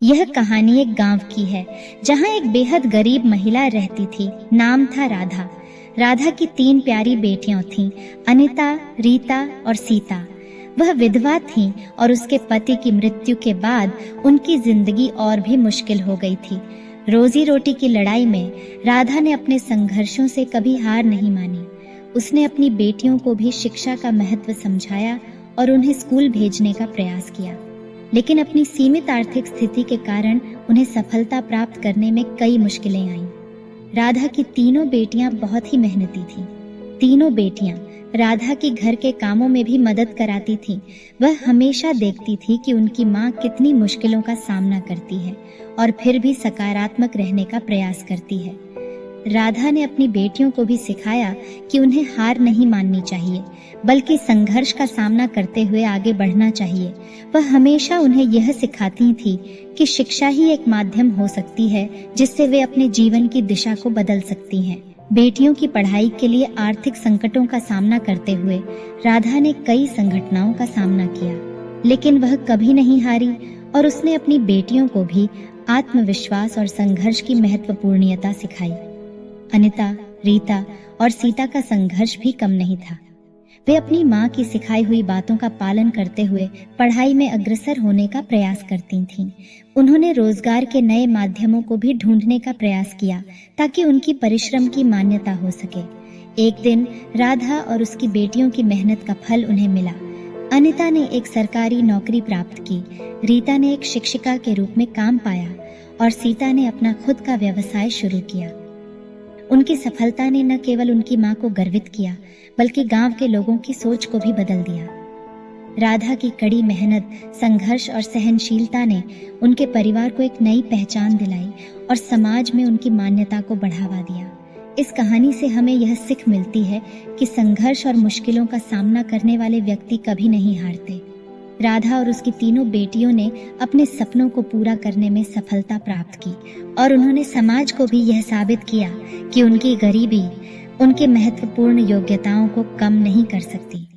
यह कहानी एक गांव की है जहां एक बेहद गरीब महिला रहती थी। नाम था राधा। राधा की 3 प्यारी बेटियां थीं, अनिता, रीता और सीता। वह विधवा थीं और उसके पति की मृत्यु के बाद उनकी जिंदगी और भी मुश्किल हो गई थी। रोजी रोटी की लड़ाई में राधा ने अपने संघर्षों से कभी हार नहीं मानी। उसने अपनी बेटियों को भी शिक्षा का महत्व समझाया और उन्हें स्कूल भेजने का प्रयास किया। लेकिन अपनी सीमित आर्थिक स्थिति के कारण उन्हें सफलता प्राप्त करने में कई मुश्किलें आईं। राधा की तीनों बेटियां बहुत ही मेहनती थीं। तीनों बेटियां राधा की घर के कामों में भी मदद कराती थीं। वह हमेशा देखती थी कि उनकी माँ कितनी मुश्किलों का सामना करती है और फिर भी सकारात्मक रहने का प्रयास करती है। राधा ने अपनी बेटियों को भी सिखाया कि उन्हें हार नहीं माननी चाहिए, बल्कि संघर्ष का सामना करते हुए आगे बढ़ना चाहिए। वह हमेशा उन्हें यह सिखाती थी कि शिक्षा ही एक माध्यम हो सकती है जिससे वे अपने जीवन की दिशा को बदल सकती हैं। बेटियों की पढ़ाई के लिए आर्थिक संकटों का सामना करते हुए राधा ने कई संघटनाओं का सामना किया, लेकिन वह कभी नहीं हारी और उसने अपनी बेटियों को भी आत्मविश्वास और संघर्ष की महत्वपूर्णता सिखाई। अनिता, रीता और सीता का संघर्ष भी कम नहीं था। वे अपनी माँ की सिखाई हुई बातों का पालन करते हुए पढ़ाई में अग्रसर होने का प्रयास करती थीं। उन्होंने रोजगार के नए माध्यमों को भी ढूंढने का प्रयास किया ताकि उनकी परिश्रम की मान्यता हो सके। एक दिन राधा और उसकी बेटियों की मेहनत का फल उन्हें मिला। अनिता ने एक सरकारी नौकरी प्राप्त की, रीता ने एक शिक्षिका के रूप में काम पाया और सीता ने अपना खुद का व्यवसाय शुरू किया। उनकी सफलता ने न केवल उनकी मां को गर्वित किया, बल्कि गांव के लोगों की सोच को भी बदल दिया। राधा की कड़ी मेहनत, संघर्ष और सहनशीलता ने उनके परिवार को एक नई पहचान दिलाई और समाज में उनकी मान्यता को बढ़ावा दिया। इस कहानी से हमें यह सीख मिलती है कि संघर्ष और मुश्किलों का सामना करने वाले व्यक्ति कभी नहीं हारते। राधा और उसकी तीनों बेटियों ने अपने सपनों को पूरा करने में सफलता प्राप्त की और उन्होंने समाज को भी यह साबित किया कि उनकी गरीबी उनके महत्वपूर्ण योग्यताओं को कम नहीं कर सकती।